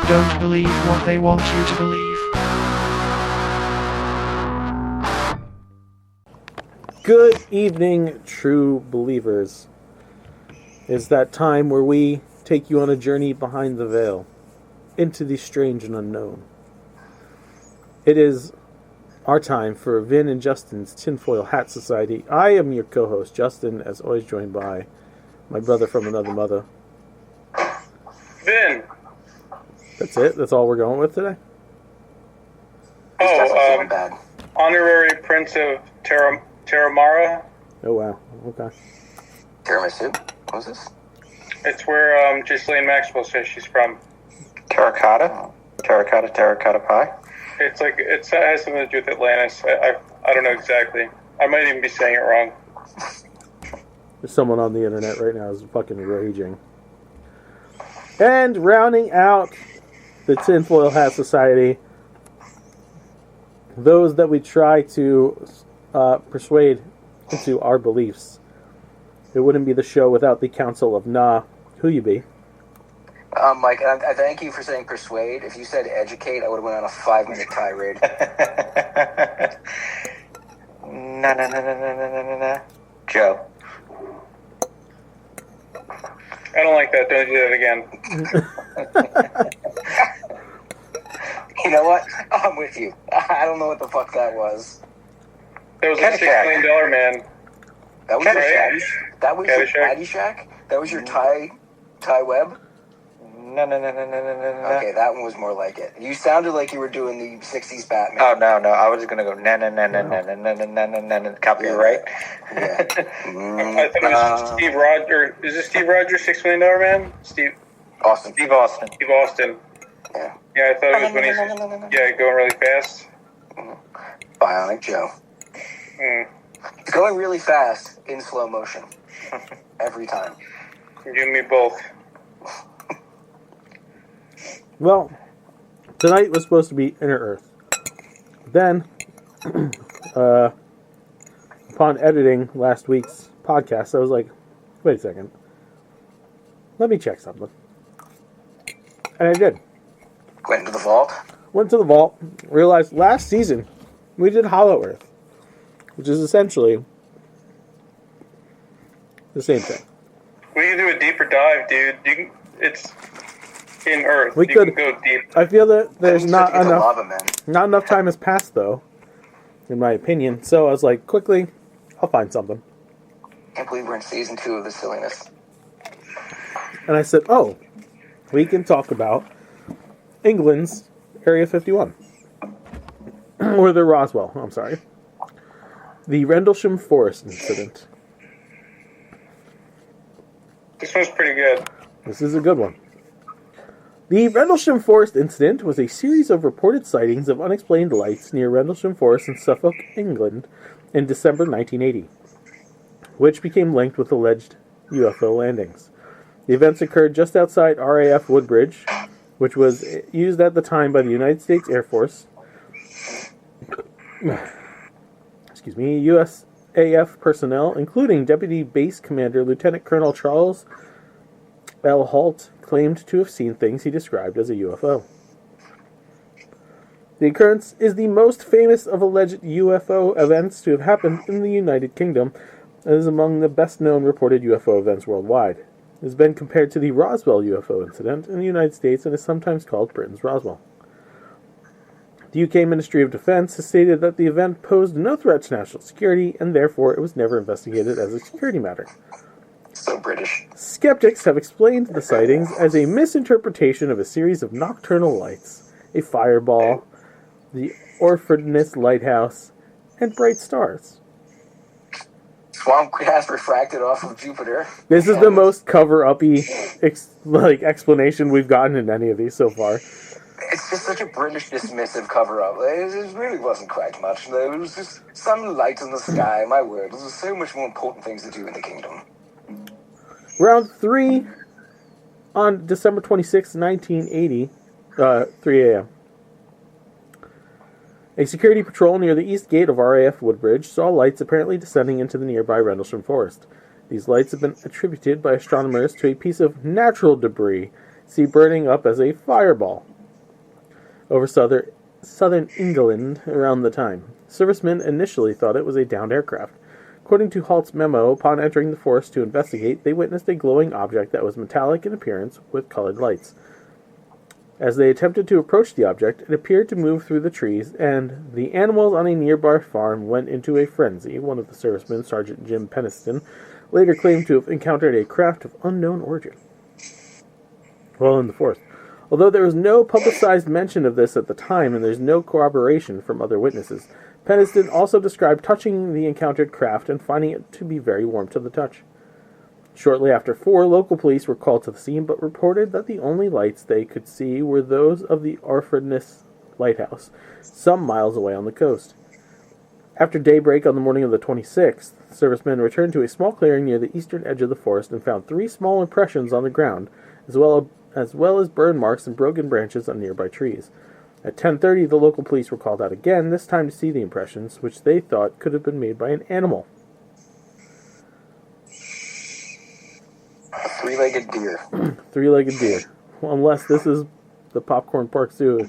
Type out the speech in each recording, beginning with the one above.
Don't believe what they want you to believe. Good evening, true believers. It's that time where we take you on a journey behind the veil, into the strange and unknown. It is our time for Vin and Justin's Tinfoil Hat Society. I am your co-host, Justin, as always joined by my brother from another mother. Vin. That's it? That's all we're going with today? Bad. Honorary Prince of Terramara. Oh, wow. Okay. Tiramisu? What was this? It's where Ghislaine Maxwell says she's from. Terracotta pie? It's like, it has something to do with Atlantis. I don't know exactly. I might even be saying it wrong. There's someone on the internet right now who's fucking raging. And rounding out the Tinfoil Hat Society, those that we try to persuade into our beliefs. It wouldn't be the show without the council of Nah. Who you be? Mike, I thank you for saying persuade. If you said educate, I would have went on a 5-minute tirade. No. Joe. I don't like that. Don't do that again. You know what? I'm with you. I don't know what the fuck that was. That was a $6 million man. That was your Caddyshack? That was your tie web? No. Okay, that one was more like it. You sounded like you were doing the 60s Batman. Oh, no. I was going to go copyright. Yeah. I thought it was Steve Rogers. Is this Steve Rogers, $6 million man? Steve Austin. Steve Austin. Yeah. Yeah, I thought it was when he's going really fast. Bionic Joe. He's going really fast in slow motion. Every time. You and me both. Well, tonight was supposed to be Inner Earth. Then, upon editing last week's podcast, I was like, wait a second. Let me check something. And I did. Went to the vault? Went to the vault, realized last season we did Hollow Earth, which is essentially the same thing. We can do a deeper dive, dude. It's in Earth. We could go deep. I feel that there's not enough Lava, not enough time has passed, though, in my opinion. So I was like, quickly, I'll find something. Can't believe we're in season 2 of this silliness. And I said, oh, we can talk about England's Area 51. Or the Roswell, I'm sorry. The Rendlesham Forest incident. This one's pretty good. This is a good one. The Rendlesham Forest incident was a series of reported sightings of unexplained lights near Rendlesham Forest in Suffolk, England, in December 1980, which became linked with alleged UFO landings. The events occurred just outside RAF Woodbridge, which was used at the time by the United States Air Force, USAF personnel, including Deputy Base Commander Lieutenant Colonel Charles L. Halt, claimed to have seen things he described as a UFO. The occurrence is the most famous of alleged UFO events to have happened in the United Kingdom and is among the best-known reported UFO events worldwide. It has been compared to the Roswell UFO incident in the United States and is sometimes called Britain's Roswell. The UK Ministry of Defence has stated that the event posed no threat to national security and therefore it was never investigated as a security matter. So British. Skeptics have explained the sightings as a misinterpretation of a series of nocturnal lights, a fireball, the Orfordness Lighthouse, and bright stars. Swamp gas refracted off of Jupiter. This is the most cover-uppy explanation we've gotten in any of these so far. It's just such a British dismissive cover-up. It really wasn't quite much. There was just some light in the sky, my word. There's so much more important things to do in the kingdom. Round 3 on December 26, 1980, 3 a.m. A security patrol near the east gate of RAF Woodbridge saw lights apparently descending into the nearby Rendlesham Forest. These lights have been attributed by astronomers to a piece of natural debris, burning up as a fireball. over southern England around the time. Servicemen initially thought it was a downed aircraft. According to Halt's memo, upon entering the forest to investigate, they witnessed a glowing object that was metallic in appearance with colored lights. As they attempted to approach the object, it appeared to move through the trees, and the animals on a nearby farm went into a frenzy. One of the servicemen, Sergeant Jim Peniston, later claimed to have encountered a craft of unknown origin while in the forest. Although there was no publicized mention of this at the time, and there's no corroboration from other witnesses, Peniston also described touching the encountered craft and finding it to be very warm to the touch. Shortly after 4, local police were called to the scene, but reported that the only lights they could see were those of the Orfordness Lighthouse, some miles away on the coast. After daybreak on the morning of the 26th, servicemen returned to a small clearing near the eastern edge of the forest and found 3 small impressions on the ground, as well as burn marks and broken branches on nearby trees. At 10:30, the local police were called out again, this time to see the impressions, which they thought could have been made by an animal. A 3-legged deer. 3-legged deer. Well, unless this is the Popcorn Park Zoo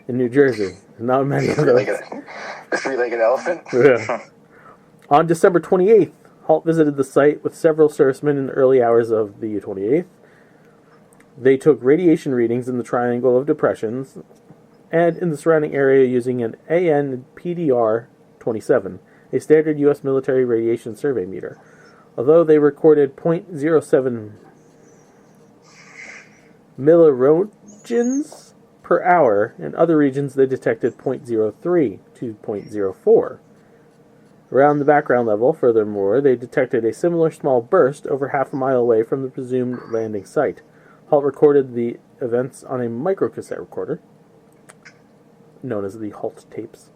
in New Jersey. Not many of those. A 3-legged elephant? Yeah. On December 28th, Halt visited the site with several servicemen in the early hours of the 28th. They took radiation readings in the Triangle of Depressions and in the surrounding area using an ANPDR-27, a standard U.S. military radiation survey meter. Although they recorded .07 milliroentgens per hour, in other regions they detected .03 to .04. Around the background level, furthermore, they detected a similar small burst over half a mile away from the presumed landing site. Halt recorded the events on a microcassette recorder, known as the Halt tapes.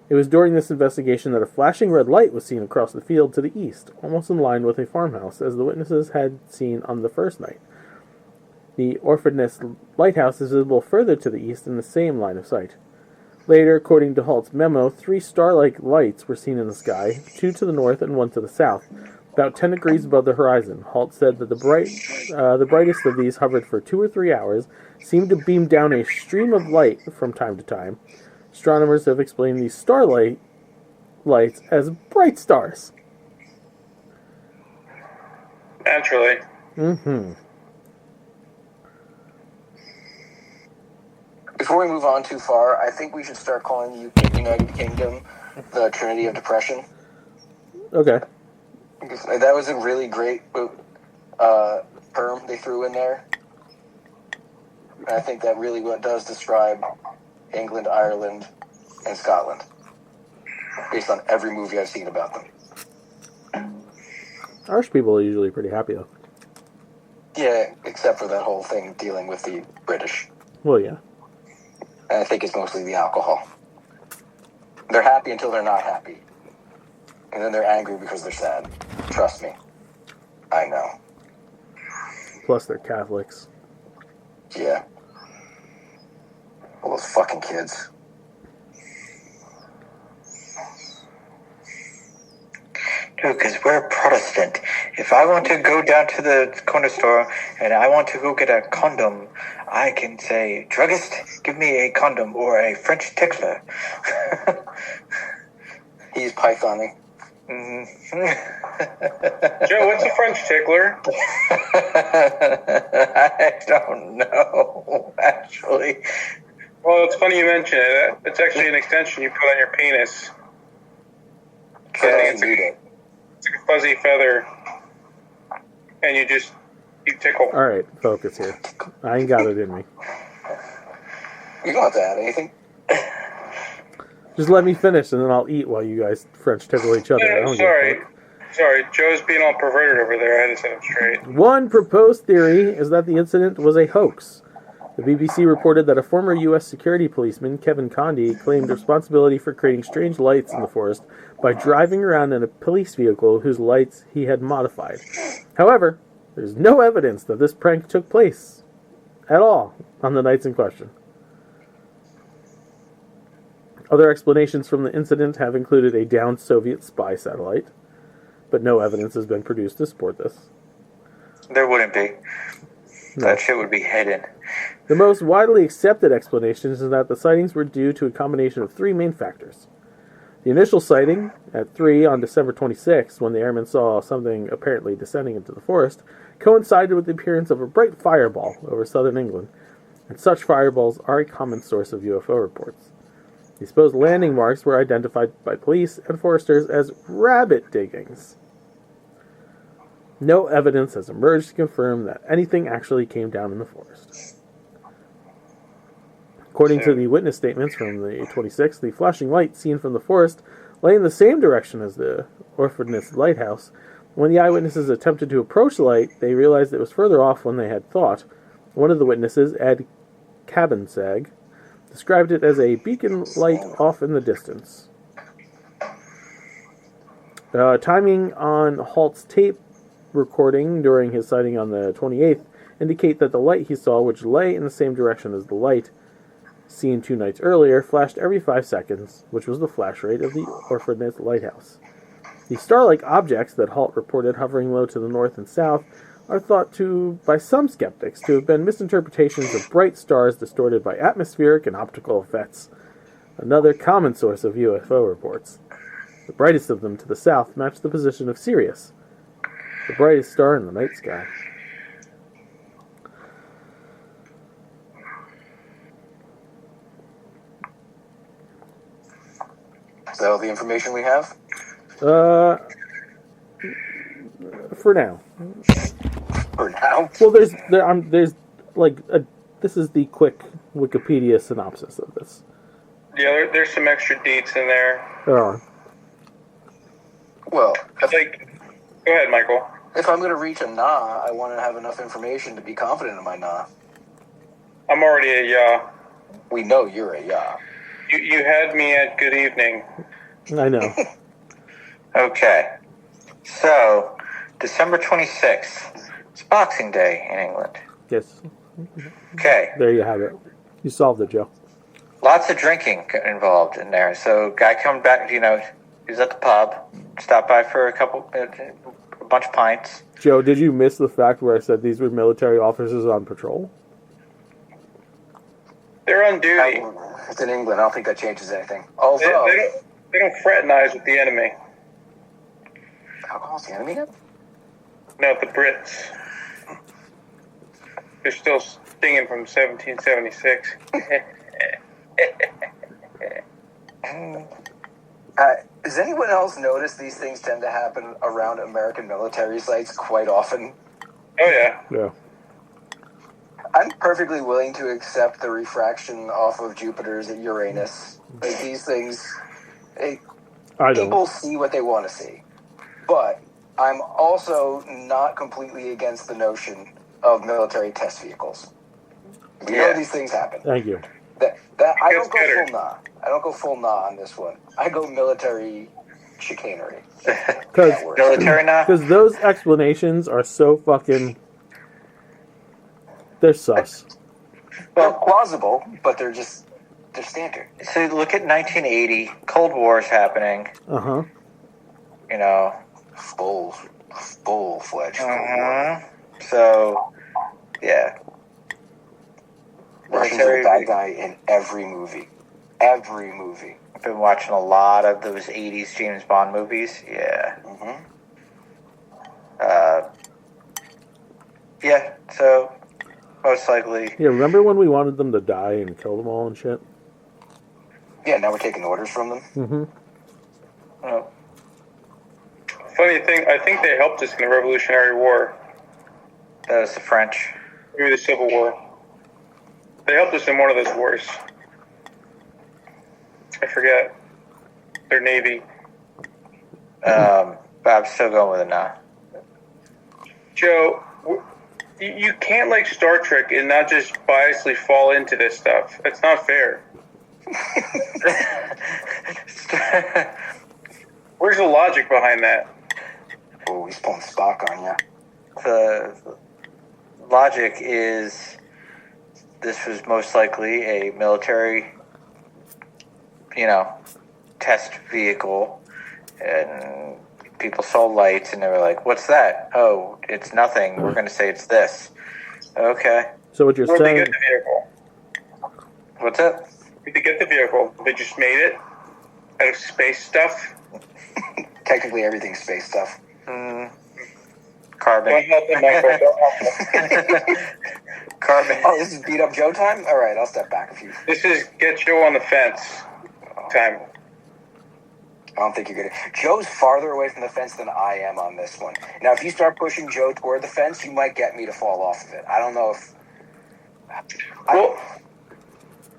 It was during this investigation that a flashing red light was seen across the field to the east, almost in line with a farmhouse, as the witnesses had seen on the first night. The Orfordness Lighthouse is visible further to the east in the same line of sight. Later, according to Halt's memo, 3 star-like lights were seen in the sky, 2 to the north and 1 to the south, about 10 degrees above the horizon. Halt said that the brightest of these hovered for 2 or 3 hours, seemed to beam down a stream of light from time to time. Astronomers have explained these starlight lights as bright stars. Naturally. Mm-hmm. Before we move on too far, I think we should start calling the United Kingdom the Trinity of Depression. Okay. Because that was a really great term they threw in there. And I think that really does describe England, Ireland, and Scotland, based on every movie I've seen about them. Irish people are usually pretty happy, though. Yeah, except for that whole thing dealing with the British. Well, yeah. And I think it's mostly the alcohol. They're happy until they're not happy. And then they're angry because they're sad. Trust me. I know. Plus, they're Catholics. Yeah. All those fucking kids. No, because we're Protestant. If I want to go down to the corner store and I want to go get a condom, I can say, druggist, give me a condom or a French tickler. He's pythoning. Joe, what's a French tickler? I don't know, actually. Well, it's funny you mention it. It's actually an extension you put on your penis. Okay. It's like a fuzzy feather, and you tickle. Alright, focus here. I ain't got it in me. You don't have to add anything. Just let me finish, and then I'll eat while you guys French tickle each other. I don't give a fuck. Sorry, Joe's being all perverted over there. I had to set him straight. One proposed theory is that the incident was a hoax. The BBC reported that a former U.S. security policeman, Kevin Condy, claimed responsibility for creating strange lights in the forest by driving around in a police vehicle whose lights he had modified. However, there's no evidence that this prank took place at all on the nights in question. Other explanations from the incident have included a downed Soviet spy satellite, but no evidence has been produced to support this. There wouldn't be. That shit would be hidden. The most widely accepted explanation is that the sightings were due to a combination of three main factors. The initial sighting, at 3 on December 26th, when the airmen saw something apparently descending into the forest, coincided with the appearance of a bright fireball over southern England, and such fireballs are a common source of UFO reports. The supposed landing marks were identified by police and foresters as rabbit diggings. No evidence has emerged to confirm that anything actually came down in the forest. According to the witness statements from the 26th, the flashing light seen from the forest lay in the same direction as the Orfordness lighthouse. When the eyewitnesses attempted to approach the light, they realized it was further off than they had thought. One of the witnesses, Ed Cabansag, described it as a beacon light off in the distance. Timing on Halt's tape recording during his sighting on the 28th indicate that the light he saw, which lay in the same direction as the light seen 2 nights earlier, flashed every 5 seconds, which was the flash rate of the Orfordness lighthouse. The star-like objects that Halt reported hovering low to the north and south are thought to, by some skeptics, to have been misinterpretations of bright stars distorted by atmospheric and optical effects, another common source of UFO reports. The brightest of them to the south matched the position of Sirius, the brightest star in the night sky. Is that all the information we have? For now. For now? Well, there's this is the quick Wikipedia synopsis of this. Yeah, there's some extra deets in there. There are. Well, Go ahead, Michael. if I'm going to reach a nah, I want to have enough information to be confident in my nah. I'm already a yeah. We know you're a yeah. You had me at good evening. I know. Okay. So, December 26th. It's Boxing Day in England. Yes. Okay. There you have it. You solved it, Joe. Lots of drinking involved in there. So, guy coming back, he was at the pub, stopped by for a bunch of pints. Joe, did you miss the fact where I said these were military officers on patrol? They're on duty. It's in England. I don't think that changes anything. Although, They don't fraternize with the enemy. alcohol's the enemy now? No, the Brits. They're still stinging from 1776. Does anyone else notice these things tend to happen around American military sites quite often? Oh, yeah. Yeah. I'm perfectly willing to accept the refraction off of Jupiter's and Uranus. Like, these things, I people don't. see what they want to see. But I'm also not completely against the notion of military test vehicles. We know these things happen. Thank you. I don't go better. full nah. I don't go full nah on this one. I go military chicanery. Military now? Because those explanations are so fucking... They're sus. They're plausible, but they're standard. So, look at 1980. Cold War is happening. Uh-huh. Full-fledged. So, yeah. Russians are the bad guy in every movie. Every movie. I've been watching a lot of those 80s James Bond movies. Yeah. Mm-hmm. Yeah, so most likely. Yeah, remember when we wanted them to die and kill them all and shit? Yeah, now we're taking orders from them. Mm-hmm. Oh, Funny thing, I think they helped us in the Revolutionary War. that was the French. Maybe the Civil War. They helped us in one of those wars. I forget. Their navy. But I'm still going with it now. Joe, you can't like Star Trek and not just biasly fall into this stuff. That's not fair. Where's the logic behind that? Oh, he's pulling Spock on ya. The logic is this was most likely a military, test vehicle, and people saw lights and they were like, "What's that?" "Oh, it's nothing. We're going to say it's this." Okay. So what you're Where'd they saying? get the vehicle? What's that? Where'd they get the vehicle? They just made it out of space stuff? Technically, everything's space stuff. Carbon. Don't help them, Michael. Don't help them. Carbon. Oh, this is beat up Joe time? All right, I'll step back a few. This is get Joe on the fence time. I don't think you're good. Joe's farther away from the fence than I am on this one. Now, if you start pushing Joe toward the fence, you might get me to fall off of it. I don't know if... Well,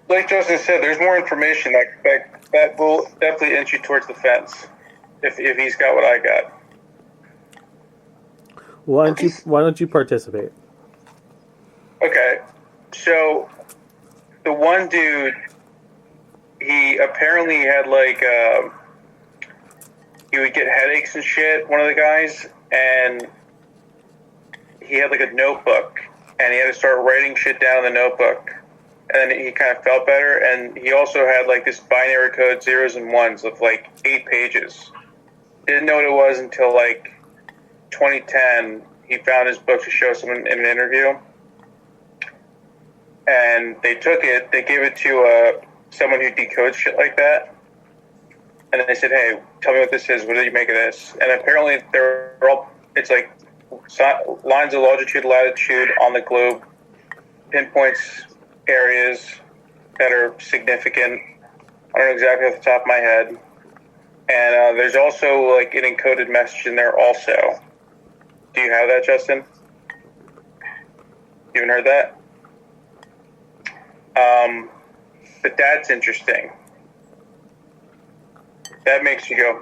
like Justin said, there's more information that will definitely inch you towards the fence if he's got what I got. Why don't you participate? Okay, so the one dude, he apparently had he would get headaches and shit, one of the guys, and he had a notebook, and he had to start writing shit down in the notebook, and then he kind of felt better, and he also had this binary code zeros and ones of 8 pages. Didn't know what it was until 2010. He found his book to show someone in an interview, and they took it, they gave it to someone who decodes shit like that, and they said, hey, tell me what this is, what do you make of this? And apparently it's lines of longitude, latitude on the globe, pinpoints areas that are significant. I don't know exactly off the top of my head. And there's also an encoded message in there also. Do you have that, Justin? You haven't heard that? But that's interesting. That makes you go,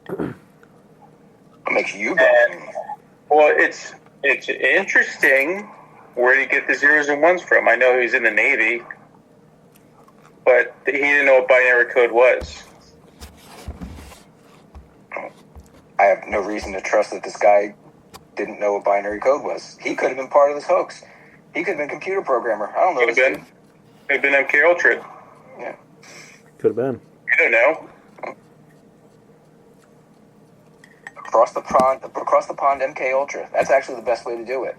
What makes you go? Well, it's interesting. Where did he get the zeros and ones from? I know he's in the Navy, but he didn't know what binary code was. I have no reason to trust that this guy didn't know what binary code was. He could have been part of this hoax. He could have been a computer programmer. I don't know. Could have been MK Ultra. Yeah. Could have been. You don't know. Across the pond, MK Ultra. That's actually the best way to do it.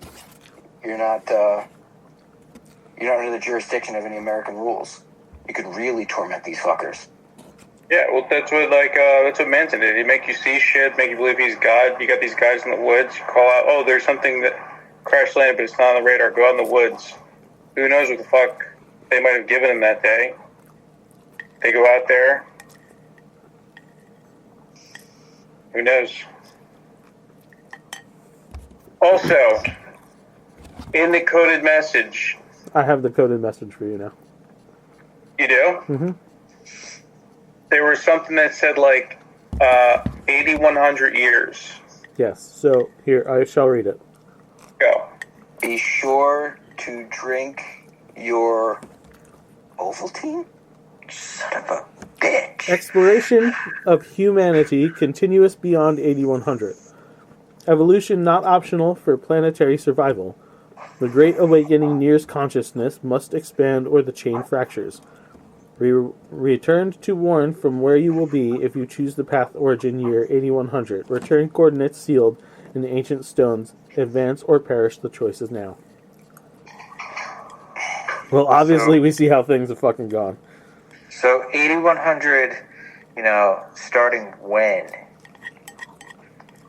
You're not under the jurisdiction of any American rules. You could really torment these fuckers. Yeah, well, that's what Manson did. He make you see shit, make you believe he's God. You got these guys in the woods. You call out, oh, there's something that crash landed, but it's not on the radar. Go out in the woods. Who knows what the fuck they might have given him that day? They go out there. Who knows? Also, in the coded message. I have the coded message for you now. You do? Mm-hmm. There was something that said 8,100 years. Yes. So here, I shall read it. Go. Be sure to drink your Ovaltine? Son of a bitch. Exploration of humanity continuous beyond 8100. Evolution not optional for planetary survival. The Great Awakening nears consciousness must expand or the chain fractures. Returned to warn from where you will be if you choose the path origin year 8100. Return coordinates sealed in ancient stones. Advance or perish, the choice is now. Well, obviously we see how things have fucking gone. So 8100, starting when?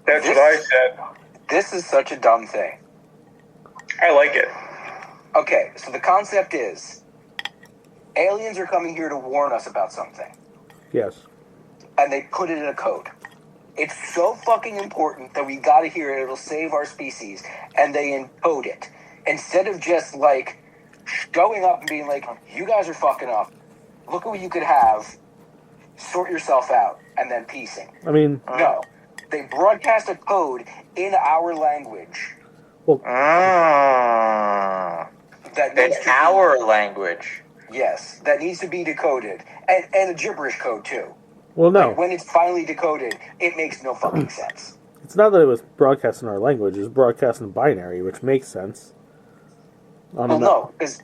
That's what I said. This is such a dumb thing. I like it. Okay, so the concept is aliens are coming here to warn us about something. Yes. And they put it in a code. It's so fucking important that we gotta hear it. It'll save our species. And they encode it. Instead of just showing up and being like, you guys are fucking up. Look at what you could have. Sort yourself out. And then piecing. I mean... No. They broadcast a code in our language. Well, That needs In to our language. Yes, that needs to be decoded. And a gibberish code, too. well, no. When it's finally decoded, it makes no fucking sense. It's not that it was broadcast in our language. It was broadcast in binary, which makes sense. Well, no, because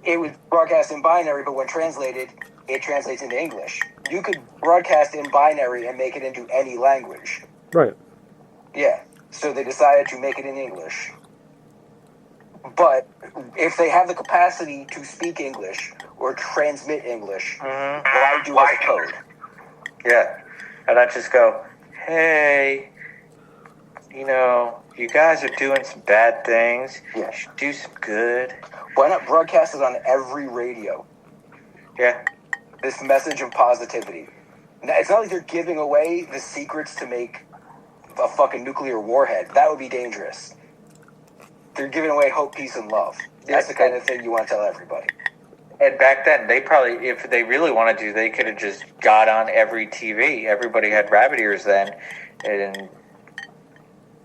it was broadcast in binary, but when translated, it translates into English. You could broadcast in binary and make it into any language. Right. Yeah, so they decided to make it in English. But if they have the capacity to speak English or transmit English, why do as a code? Yeah. And I just go, hey, you guys are doing some bad things. Yeah. You should do some good. Why not broadcast it on every radio? Yeah. This message of positivity. Now, it's not like they're giving away the secrets to make a fucking nuclear warhead. That would be dangerous. They're giving away hope, peace, and love. That's the kind of thing you want to tell everybody. And back then, they probably, if they really wanted to, they could have just got on every TV. Everybody had rabbit ears then, and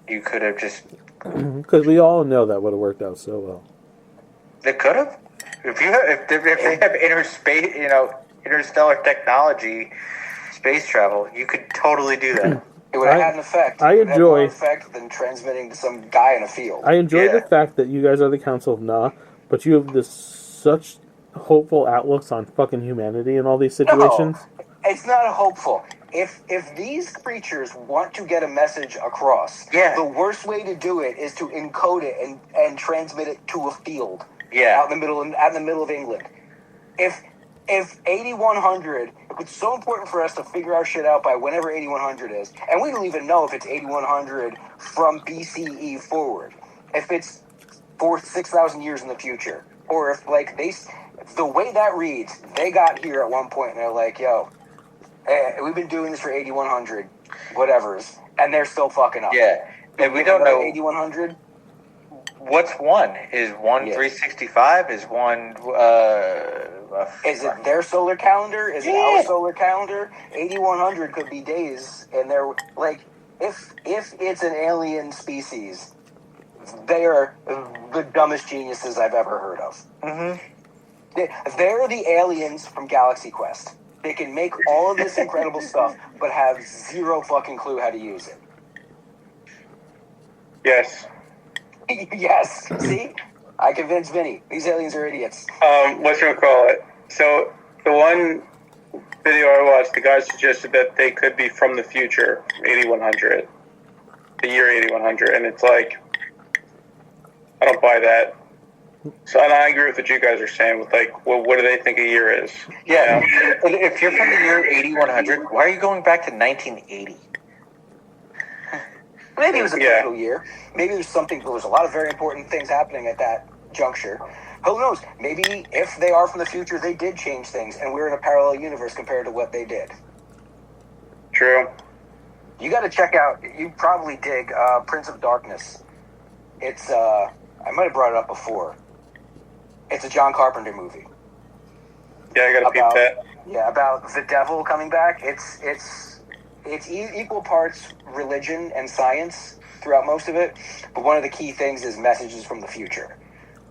you could have just... Because we all know that would have worked out so well. They could have. If they have interstellar technology, space travel, you could totally do that. It would have had an effect. I It would have more enjoy... effect than transmitting to some guy in a field. I enjoy Yeah. the fact that you guys are the Council of Nah, but you have such hopeful outlooks on fucking humanity in all these situations. No, it's not hopeful. If these creatures want to get a message across, the worst way to do it is to encode it and transmit it to a field out in the middle of England. If 8100, it's so important for us to figure our shit out by whenever 8100 is, and we don't even know if it's 8100 from BCE forward, if it's 6,000 years in the future, or if the way that reads, they got here at one point and they're like, yo, we've been doing this for 8100, whatever's, and they're still fucking up. Yeah, and we don't know 8100. What's one? Is one 365? Is one? Is it their solar calendar? Is it our solar calendar? 8100 could be days, and they're like, if it's an alien species, they are the dumbest geniuses I've ever heard of. Mm-hmm. They're the aliens from Galaxy Quest. They can make all of this incredible stuff, but have zero fucking clue how to use it. Yes. Yes. See? I convinced Vinny. These aliens are idiots. Whatchamacallit? So, the one video I watched, the guy suggested that they could be from the future, 8100. The year 8100. And it's like, I don't buy that. So, and I agree with what you guys are saying with, like, well, what do they think a year is? Yeah. If you're from the year 8100, why are you going back to 1980? Maybe it was a pivotal year. Maybe there was a lot of very important things happening at that juncture. Who knows? Maybe if they are from the future, they did change things, and we're in a parallel universe compared to what they did. True. You got to check out, you probably dig Prince of Darkness. It's, I might have brought it up before. It's a John Carpenter movie. Yeah, I got to peep that. Yeah, about the devil coming back. It's equal parts religion and science throughout most of it, but one of the key things is messages from the future.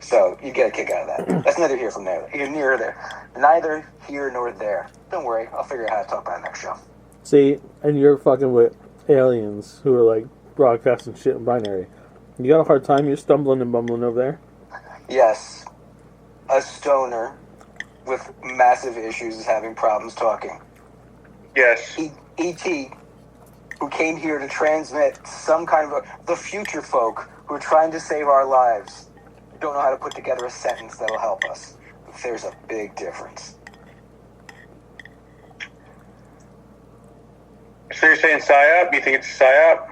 So you get a kick out of that. That's neither here nor there. You're near there. Neither here nor there. Don't worry, I'll figure out how to talk about it next show. See, and you're fucking with aliens who are like broadcasting shit in binary. You got a hard time? You're stumbling and bumbling over there? Yes. A stoner with massive issues is having problems talking. Yes. E.T., who came here to transmit some kind of the future folk who are trying to save our lives, don't know how to put together a sentence that'll help us. There's a big difference. So you're saying PSYOP? You think it's a PSYOP?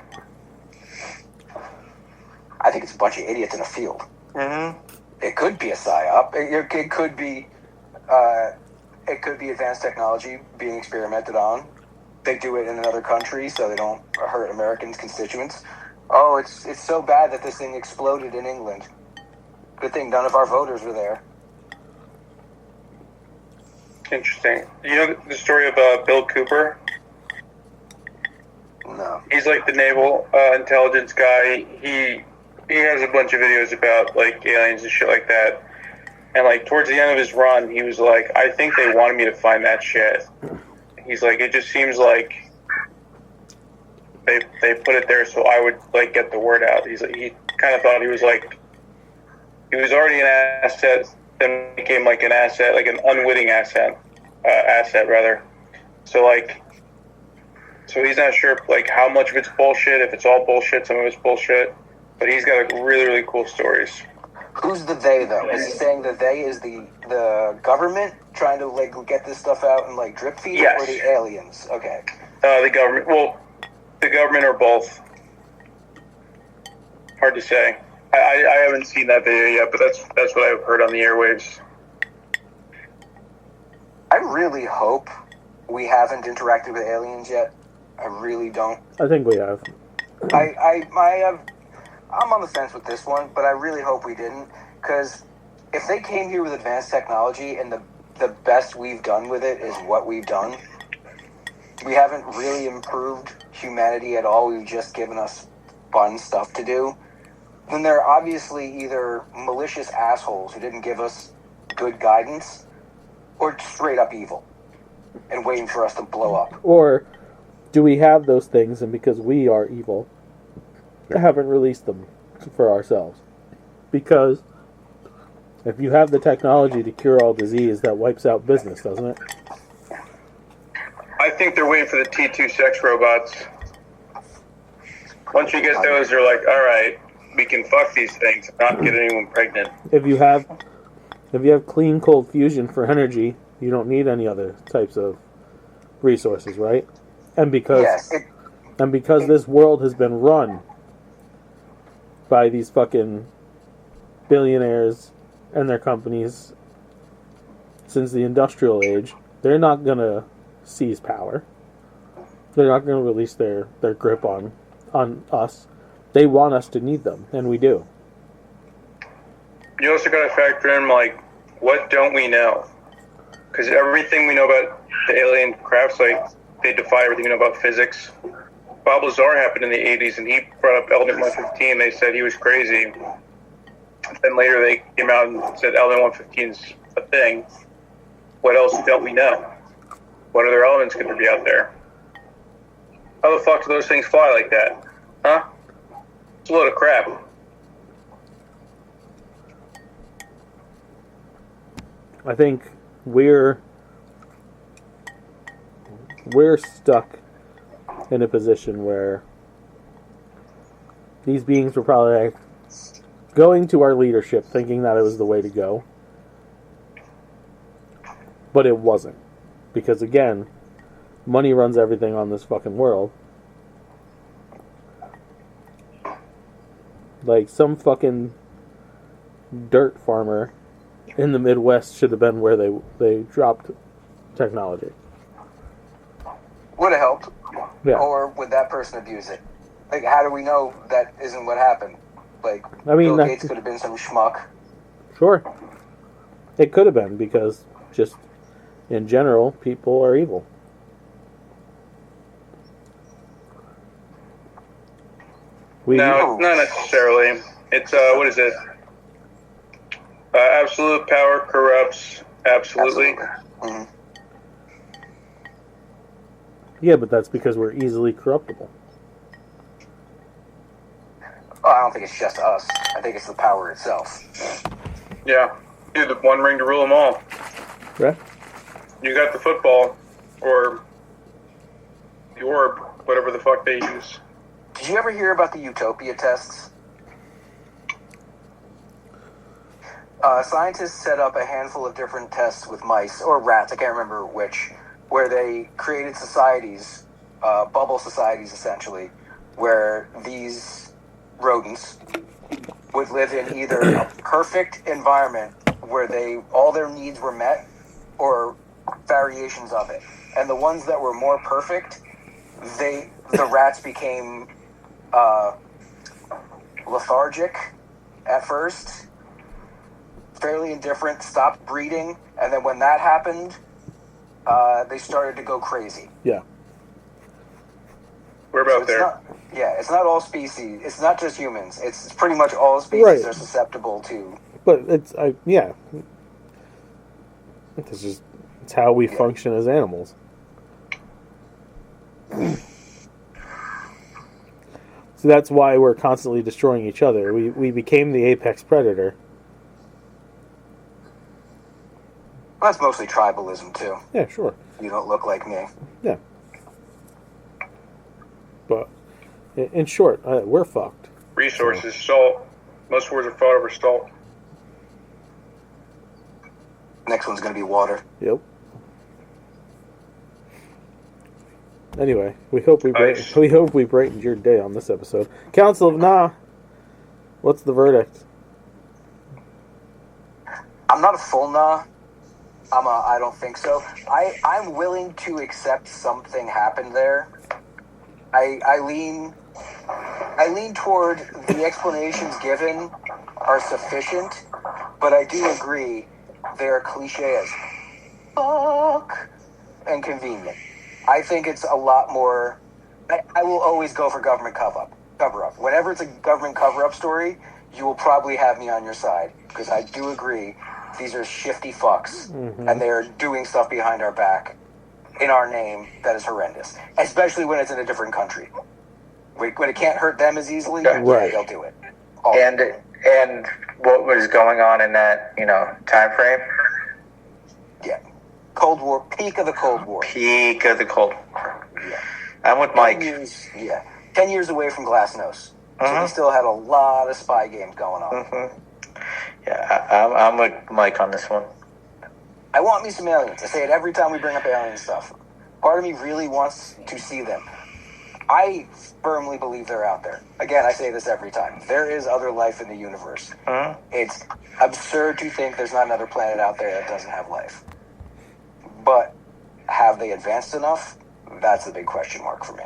I think it's a bunch of idiots in a field. Mm-hmm. It could be a PSYOP. It could be advanced technology being experimented on. They do it in another country so they don't hurt Americans' constituents. Oh, it's so bad that this thing exploded in England. Good thing none of our voters were there. Interesting. You know the story of Bill Cooper? No. He's like the naval intelligence guy. He has a bunch of videos about like aliens and shit like that. And like towards the end of his run, he was like, I think they wanted me to find that shit. He's like, it just seems like they put it there so I would like get the word out. He's like, he kind of thought he was already an asset, then became like an asset, like an unwitting asset rather. So he's not sure like how much of it's bullshit, if it's all bullshit, some of it's bullshit, but he's got like really, really cool stories. Who's the they, though? Is he saying the they is the government trying to, like, get this stuff out and, like, drip feed it, Yes. or the aliens? Okay. The government. Well, the government or both. Hard to say. I haven't seen that video yet, but that's what I've heard on the airwaves. I really hope we haven't interacted with aliens yet. I really don't. I think we have. I'm on the fence with this one, but I really hope we didn't, because if they came here with advanced technology and the best we've done with it is what we've done, we haven't really improved humanity at all. We've just given us fun stuff to do. Then they're obviously either malicious assholes who didn't give us good guidance, or straight up evil and waiting for us to blow up. Or do we have those things, and because we are evil, haven't released them for ourselves? Because if you have the technology to cure all disease, that wipes out business, doesn't it? I think they're waiting for the T2 sex robots. Once you get those, they're like, all right, we can fuck these things and not get anyone pregnant. If you have clean cold fusion for energy, you don't need any other types of resources, right? And because this world has been run by these fucking billionaires and their companies since the industrial age, they're not gonna seize power. They're not gonna release their grip on us. They want us to need them, and we do. You also got to factor in, like, what don't we know? Because everything we know about the alien crafts, like, they defy everything we know about physics. Bob Lazar happened in the 80s, and he brought up Element 115. They said he was crazy. Then later they came out and said Element 115 is a thing. What else don't we know? What other elements could there be out there? How the fuck do those things fly like that? Huh? It's a load of crap. I think we're stuck in a position where these beings were probably going to our leadership thinking that it was the way to go. But it wasn't. Because again, money runs everything on this fucking world. Like, some fucking dirt farmer in the Midwest should have been where they dropped technology. Would have helped. Yeah. Or would that person abuse it? Like, how do we know that isn't what happened? Like, I mean, Bill Gates could have been some schmuck. Sure. It could have been, because just in general, people are evil. No, not necessarily. It's, what is it? Absolute power corrupts absolutely. Mm-hmm. Yeah, but that's because we're easily corruptible. Oh, I don't think it's just us. I think it's the power itself. Yeah. Dude, the one ring to rule them all. Right? You got the football, or the orb, whatever the fuck they use. Did you ever hear about the Utopia tests? Scientists set up a handful of different tests with mice, or rats, I can't remember which, where they created societies, bubble societies essentially, where these rodents would live in either a perfect environment where all their needs were met, or variations of it. And the ones that were more perfect, the rats became lethargic at first, fairly indifferent, stopped breeding, and then when that happened, they started to go crazy. Yeah. We're about there. It's not all species. It's not just humans. It's pretty much all species are susceptible to. But it's it's how we function as animals. So that's why we're constantly destroying each other. We became the apex predator. Well, that's mostly tribalism too. Yeah, sure. You don't look like me. Yeah. But in short, we're fucked. Resources, salt. Most wars are fought over salt. Next one's going to be water. Yep. Anyway, we hope we brightened your day on this episode. Council of Nah. What's the I'm not a full nah. I don't think so. I'm willing to accept something happened there. I lean toward the explanations given are sufficient, but I do agree they are cliche as fuck and convenient. I think it's a lot more. I will always go for government cover up. Whenever it's a government cover up story, you will probably have me on your side, because I do agree these are shifty fucks, and they are doing stuff behind our back in our name that is horrendous, especially when it's in a different country. When it can't hurt them as easily, Right. they'll do it. And what was going on in that, time frame? Yeah. Cold War, peak of the Cold War. Peak of the Cold War. Yeah. I'm with Mike. 10 years away from Glasnost. So they still had a lot of spy games going on. Yeah, I'm with Mike on this one. I want me some aliens. I say it every time we bring up alien stuff. Part of me really wants to see them. I firmly believe they're out there. Again, I say this every time. There is other life in the universe. It's absurd to think there's not another planet out there that doesn't have life. But have they advanced enough? That's a big question mark for me.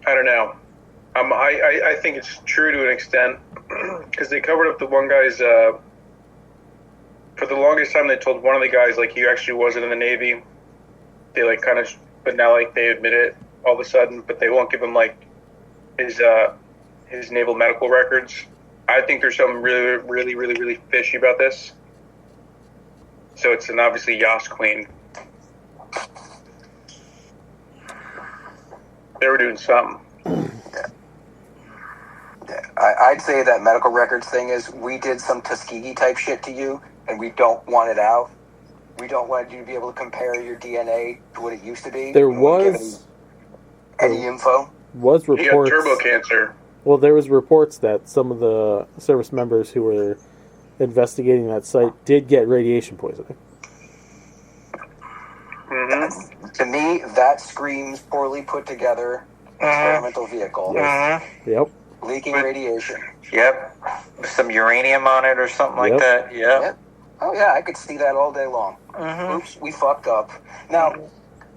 I don't know. I think it's true to an extent, because they covered up the one guy's. For the longest time, they told one of the guys he actually wasn't in the Navy. They but now they admit it all of a sudden, but they won't give him his naval medical records. I think there's something really, really, really, really fishy about this. So it's an obviously Yas Queen. They were doing something. I'd say that medical records thing is we did some Tuskegee type shit to you, and we don't want it out. We don't want you to be able to compare your DNA to what it used to be. There We won't give was any info. Was He got reports. turbo cancer. Well, there was reports that some of the service members who were investigating that site did get radiation poisoning. To me, that screams poorly put together experimental vehicle. Yes. Yep. Leaking radiation. Yep. With some uranium on it or something like Yep. that. Yep. Yep. Oh, yeah, I could see that all day long. Oops, we fucked up. Now,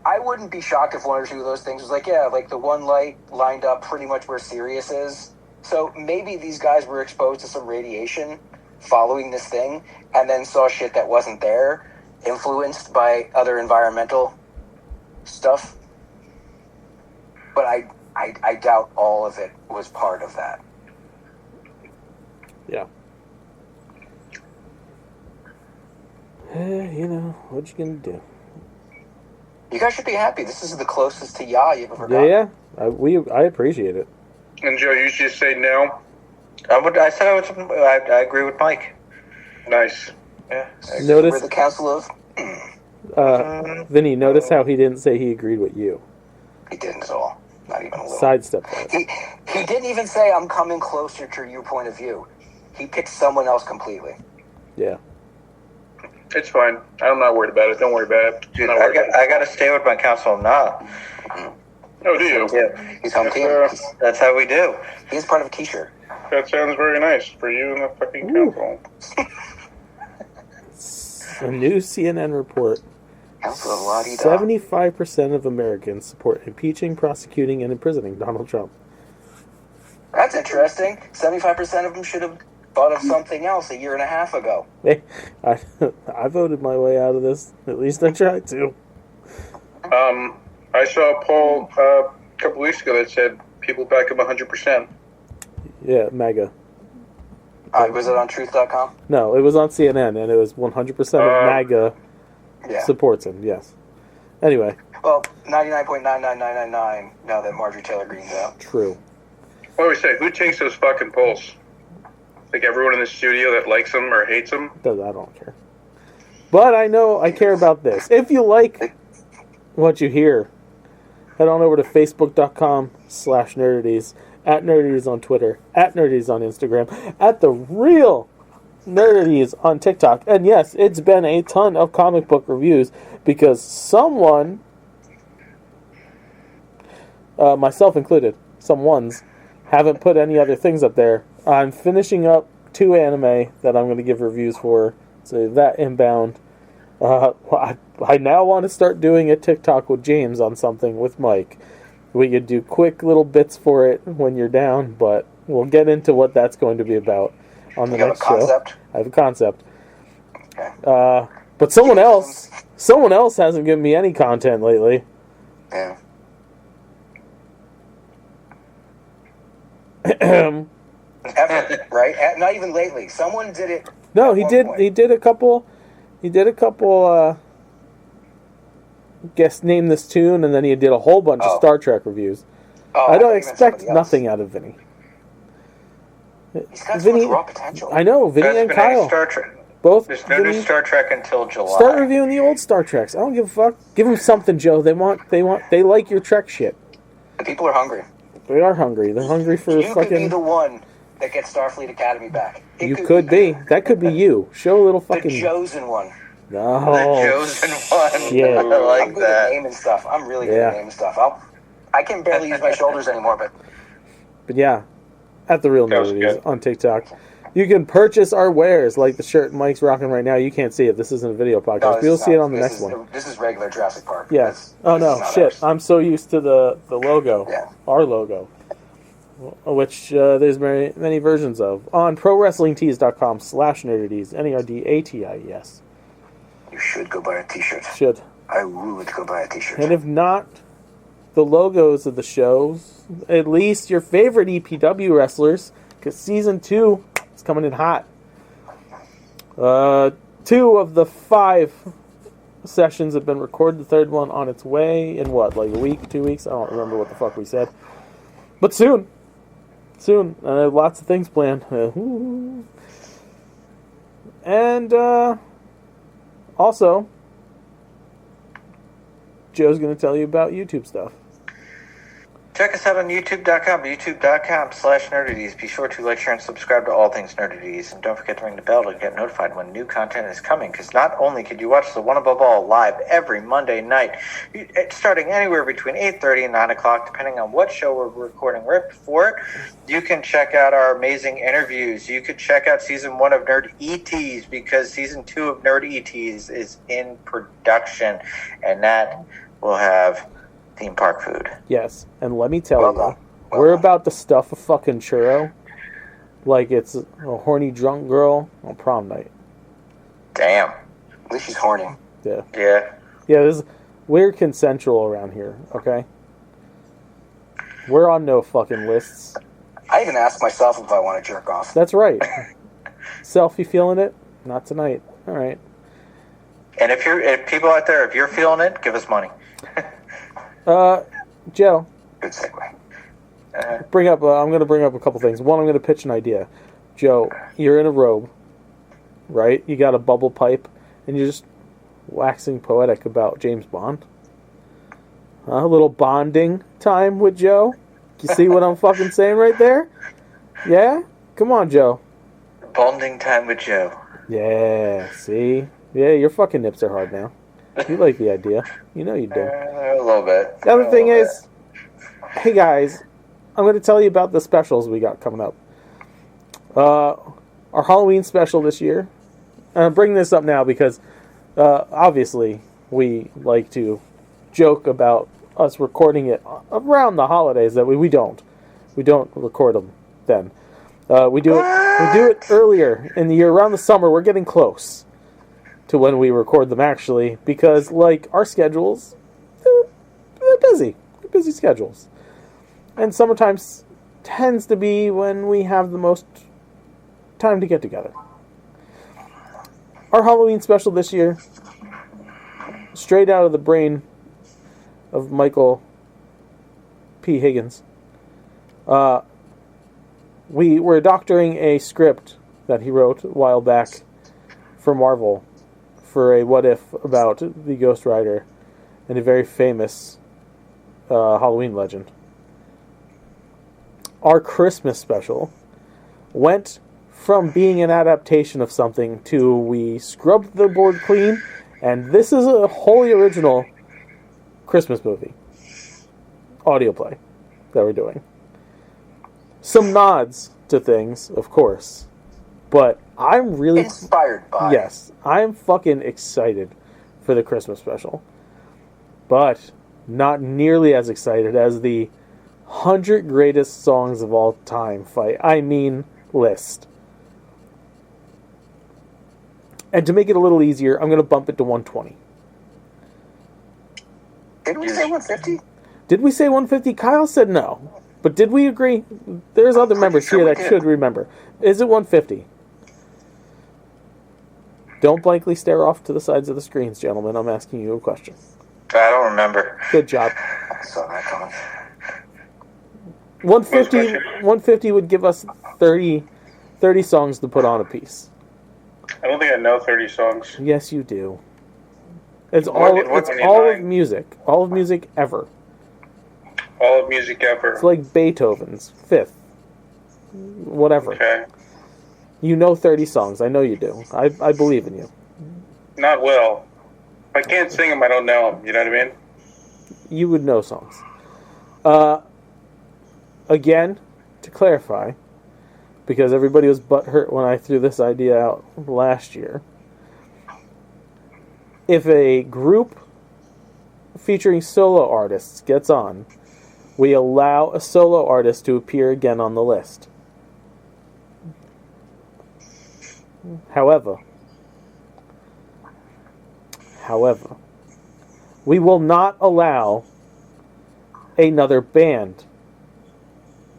I wouldn't be shocked if one or two of those things was the one light lined up pretty much where Sirius is. So maybe these guys were exposed to some radiation following this thing and then saw shit that wasn't there, influenced by other environmental stuff. But I doubt all of it was part of that. Yeah. What you gonna do? You guys should be happy. This is the closest to you've ever gotten. Yeah. I appreciate it. And Joe, you just say no. I said I agree with Mike. Nice. Yeah. Notice, We're the council of... Vinny, notice how he didn't say he agreed with you. He didn't at all. Not even a little. Sidestep that. He didn't even say, I'm coming closer to your point of view. He picked someone else completely. Yeah. It's fine. I'm not worried about it. Don't worry about it. Dude, I'm not worried about it. I got to stay with my council now. Oh, do you? Yeah. He's home team. That's how we do. He's part of a t-shirt. That sounds very nice for you and the fucking council. A new CNN report. Council of La-di-da. 75% of Americans support impeaching, prosecuting, and imprisoning Donald Trump. That's interesting. 75% of them should have thought of something else a year and a half ago. Hey, I voted my way out of this. At least I tried to. I saw a poll a couple weeks ago that said people back him 100%. Yeah, MAGA. Was it on truth.com? No, it was on CNN, and it was 100% of MAGA Yeah. supports him, yes. Anyway, Well, 99.99999 now that Marjorie Taylor Greene's out. true. What do we say? Who takes those fucking polls? Like everyone in the studio that likes him or hates him? I don't care. But I know I care about this. If you like what you hear, head on over to facebook.com/nerdities, at Nerdities on Twitter, at Nerdities on Instagram, at The Real Nerdities on TikTok. And yes, it's been a ton of comic book reviews because someone, myself included, someone's, haven't put any other things up there. I'm finishing up 2 anime that I'm going to give reviews for, so that inbound. I now want to start doing a TikTok with James on something with Mike. We could do quick little bits for it when you're down, but we'll get into what that's going to be about on the next show. I have a concept. Okay. But someone else hasn't given me any content lately. Yeah. Ever, right? Not even lately. Someone did it. No, he did. He did a couple. Guess name this tune, and then he did a whole bunch of Star Trek reviews. I don't expect nothing out of Vinny. He's got so much raw potential. I know, Vinny and Kyle. Star Trek. Both. There's no new Star Trek until July. Start reviewing the old Star Treks. I don't give a fuck. Give them something, Joe. They like your Trek shit. The people are hungry. They are hungry. They're hungry for you fucking... could be the one that gets Starfleet Academy back. You could be. That could be you. Show a little fucking... The chosen one. No. The chosen one. Yeah. I like I'm good that. at naming stuff. I'm really good at naming stuff. I can barely use my shoulders anymore, but... But yeah, at The Real Nerdities on TikTok. You can purchase our wares, like the shirt Mike's rocking right now. You can't see it. This isn't a video podcast. No, but you'll see it on the next one. This is regular Jurassic Park. Yes. Oh, no. Shit. Ours. I'm so used to the logo. Yeah. Our logo. Which there's many versions of. On ProWrestlingTees.com/nerdities. NERDATIES. You should go buy a t-shirt. Should. I would go buy a t-shirt. And if not, the logos of the shows, at least your favorite EPW wrestlers, because Season 2 is coming in hot. 2 of the 5 sessions have been recorded. The third one on its way in what, like a week, 2 weeks? I don't remember what the fuck we said. But soon. Soon. I have lots of things planned. And also, Joe's going to tell you about YouTube stuff. Check us out on youtube.com, youtube.com/nerdities. Be sure to like, share, and subscribe to all things Nerdities. And don't forget to ring the bell to get notified when new content is coming. Because not only could you watch The One Above All live every Monday night, starting anywhere between 8:30 and 9 o'clock, depending on what show we're recording right before it, you can check out our amazing interviews. You could check out Season 1 of Nerd ETs, because Season 2 of Nerd ETs is in production. And that will have theme park food. Yes, and let me tell you, we're about to stuff a fucking churro like it's a horny drunk girl on prom night. Damn. At least she's horny. Yeah. Yeah. Yeah, we're consensual around here, okay? We're on no fucking lists. I even ask myself if I want to jerk off. That's right. Self, you feeling it? Not tonight. All right. And if people out there, if you're feeling it, give us money. Joe. Good segue. I'm going to bring up a couple things. One, I'm going to pitch an idea. Joe, you're in a robe, right? You got a bubble pipe, and you're just waxing poetic about James Bond. A little bonding time with Joe. You see what I'm fucking saying right there? Yeah? Come on, Joe. Bonding time with Joe. Yeah, see? Yeah, your fucking nips are hard now. You like the idea. You know you do. A little bit. The other thing is, hey guys, I'm going to tell you about the specials we got coming up. Our Halloween special this year. And I'm bringing this up now because, obviously, we like to joke about us recording it around the holidays. That we don't. We don't record them then. We do it earlier in the year, around the summer. We're getting close to when we record them, actually, because, like, our schedules, they're busy. They're busy schedules. And summertime tends to be when we have the most time to get together. Our Halloween special this year, straight out of the brain of Michael P. Higgins, we were doctoring a script that he wrote a while back for Marvel, for a what if about the Ghost Rider, and a very famous Halloween Legend. Our Christmas special went from being an adaptation of something to we scrubbed the board clean, and this is a wholly original Christmas movie. Audio play that we're doing. Some nods to things, of course, but I'm really... Inspired by. Yes, I'm fucking excited for the Christmas special. But not nearly as excited as the 100 greatest songs of all time list. And to make it a little easier, I'm going to bump it to 120. Did we say 150? Did we say 150? Kyle said no. But did we agree? There's other members here that should remember. Is it 150? Don't blankly stare off to the sides of the screens, gentlemen. I'm asking you a question. I don't remember. Good job. I saw that coming. 150 would give us 30 songs to put on a piece. I don't think I know 30 songs. Yes, you do. It's all of music. All of music ever. All of music ever. It's like Beethoven's fifth. Whatever. Okay. You know 30 songs. I know you do. I believe in you. Not well. If I can't sing them, I don't know them. You know what I mean? You would know songs. Again, to clarify, because everybody was butthurt when I threw this idea out last year, if a group featuring solo artists gets on, we allow a solo artist to appear again on the list. However, we will not allow another band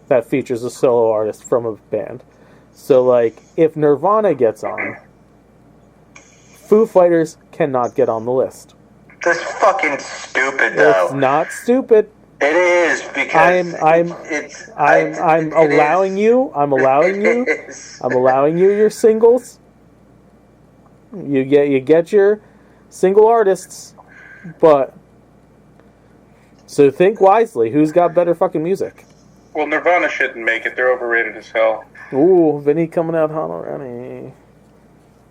that features a solo artist from a band. So, like, if Nirvana gets on, Foo Fighters cannot get on the list. That's fucking stupid, though. It's not stupid. It is, because I'm allowing you your singles. You get your single artists, but so think wisely. Who's got better fucking music? Well, Nirvana shouldn't make it. They're overrated as hell. Ooh, Vinny coming out hot already.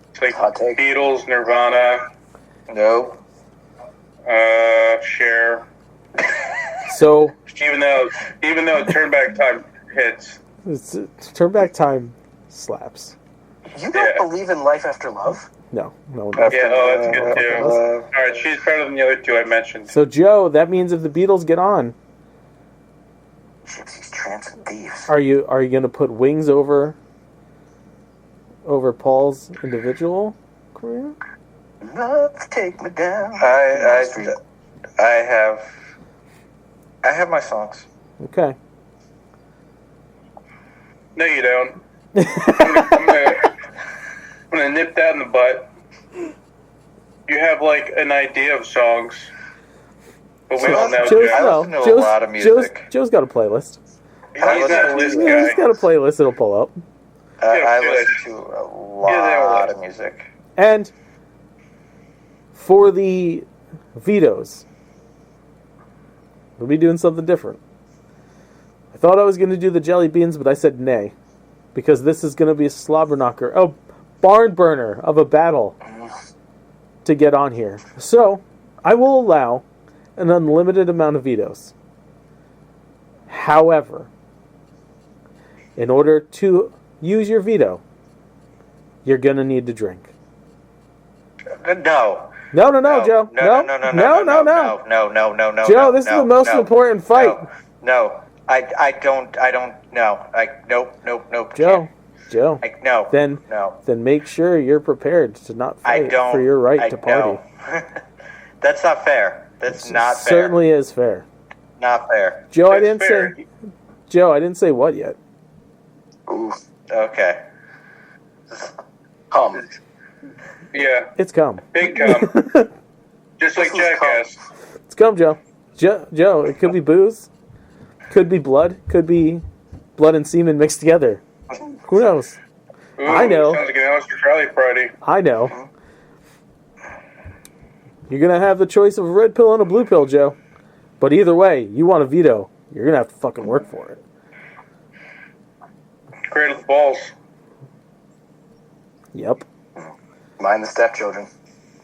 It's like Beatles, Nirvana. No. Cher. So even though Turn Back Time hits. Turn Back Time slaps. You don't believe in life after love? No. Yeah, that's good too. Alright, she's better than the other two I mentioned. So Joe, that means if the Beatles get on, Gypsies, tramps, and thieves. are you gonna put Wings over Paul's individual career? Love, take me down. I have my songs. Okay. No, you don't. I'm gonna nip that in the butt. You have like an idea of songs, but we don't know. I listen to a lot of music. Joe's got a playlist. He's not a list guy. He's got a playlist that'll pull up. I listen to a lot of music. And for the vetoes, we'll be doing something different. I thought I was going to do the jelly beans, but I said nay. Because this is going to be a slobber knocker, a barn burner of a battle to get on here. So, I will allow an unlimited amount of vetoes. However, in order to use your veto, you're going to need to drink. No. No, Joe. No. Joe, this is the most important fight. No. I don't know. Nope. Joe. No. Then make sure you're prepared to not fight for your right to party. That's not fair. That's not fair. Certainly is fair. Not fair. Joe, I That's fair. didn't say what yet. Ooh. Okay. Come. Yeah, It's come. big cum. Just like Jackass. It's come, Joe. Joe, it could be booze. Could be blood. Could be blood and semen mixed together. Who knows? Ooh, I know. Sounds like an Aleister Crowley party. I know. You're going to have the choice of a red pill and a blue pill, Joe. But either way, you want a veto, you're going to have to fucking work for it. Cradle the balls. Yep. Mind the stepchildren.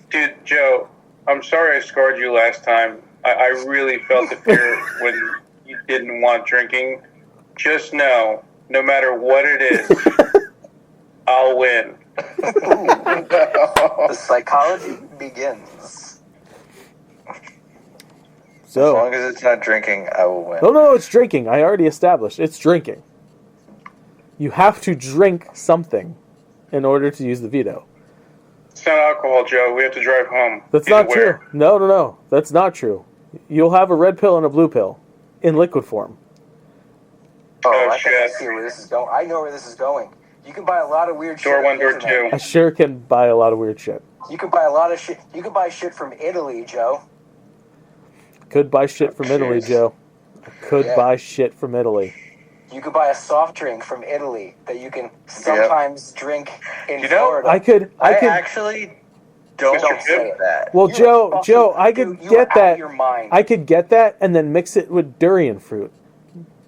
Dude, Joe, I'm sorry I scarred you last time. I really felt the fear when you didn't want drinking. Just know, no matter what it is, I'll win. The psychology begins. So, As long as it's not drinking, I will win. no, it's drinking. I already established. It's drinking. You have to drink something in order to use the veto. It's not alcohol, Joe. We have to drive home. That's Either not way. true. No. That's not true. You'll have a red pill and a blue pill in liquid form. Oh, I think I shit. see where this is going. I know where this is going. You can buy a lot of weird shit. Door on one, the door internet. two. I sure can buy a lot of weird shit. You can buy a lot of shit. You can buy shit from Italy, Joe. Could buy shit from Italy, Jeez. Joe. I could Yeah. buy shit from Italy. You can buy a soft drink from Italy that you can sometimes drink in You know, Florida. I could. actually don't Mr. say Good? that. Well, You Joe, are fucking- Joe, I could dude, you get are out that. of your mind. I could get that and then mix it with durian fruit.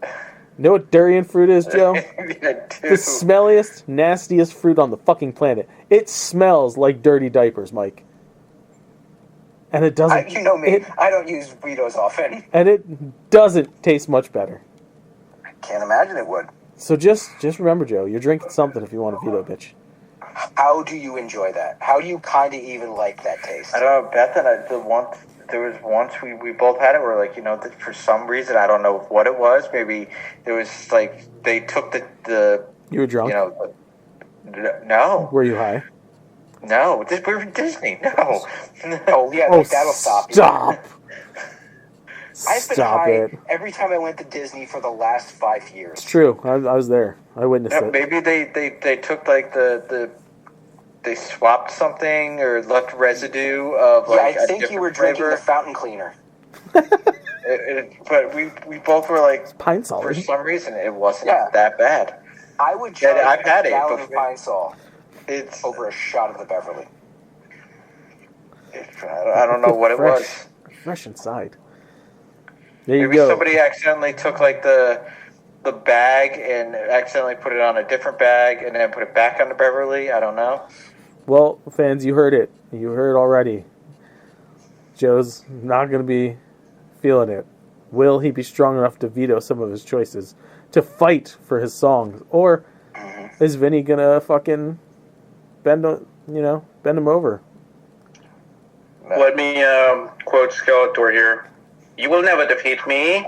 You know what durian fruit is, Joe? I The do. smelliest, nastiest fruit on the fucking planet. It smells like dirty diapers, Mike. And it doesn't. You know me. It, I don't use Vito's often. and it doesn't taste much better. Can't imagine it would. So just remember, Joe, you're drinking something if you want a veto, bitch. How do you enjoy that? How do you kind of even like that taste? I don't know, Beth and there was once we both had it where, like, that for some reason, I don't know what it was. Maybe it was like they took the You were drunk? no, Were you high? no, we were in Disney. No. Oh yeah, Oh, like, that'll stop you. stop! I've been Stop high it. every time I went to Disney for the last 5 years. It's true. I was there. I witnessed Yeah, it. maybe they took like they swapped something or left residue of Yeah, like I a think you different were drinking flavor. the fountain cleaner. But we both were like, Pine for solid. some reason it wasn't Yeah. that bad. I would Yeah, try I've had a it gallon of before. Pine Sol It's over a shot of the Beverly. I don't know what it Fresh. was. Fresh inside. There you Maybe go. somebody accidentally took like the bag and accidentally put it on a different bag and then put it back on the Beverly. I don't know. Well, fans, you heard it. You heard it already. Joe's not going to be feeling it. Will he be strong enough to veto some of his choices? To fight for his songs? Or is Vinny going to fucking bend him over? Let me quote Skeletor here. You will never defeat me.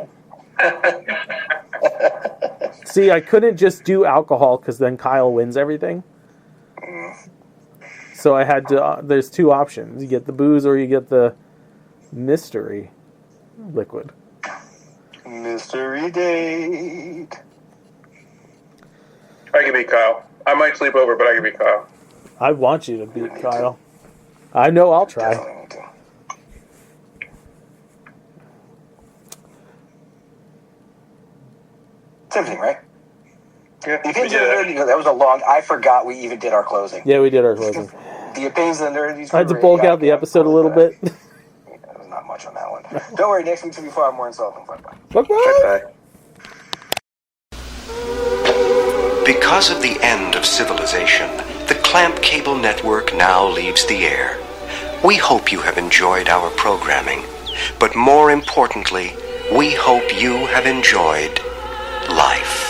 See, I couldn't just do alcohol because then Kyle wins everything. So I had to. There's two options: you get the booze or you get the mystery liquid. Mystery date. I can beat Kyle. I might sleep over, but I can beat Kyle. I want you to beat Kyle. I know I'll try. Definitely need to. It's everything, right? Yeah. The opinions of did the it. nerdies. That was a long. I forgot we even did our closing. Yeah, we did our closing. The opinions of the nerdies. I had to bulk out the episode a little bit. There's not much on that one. Don't worry. Next week will be far more insulting. Bye-bye. Bye-bye. Because of the end of civilization, the Clamp Cable Network now leaves the air. We hope you have enjoyed our programming, but more importantly, we hope you have enjoyed life.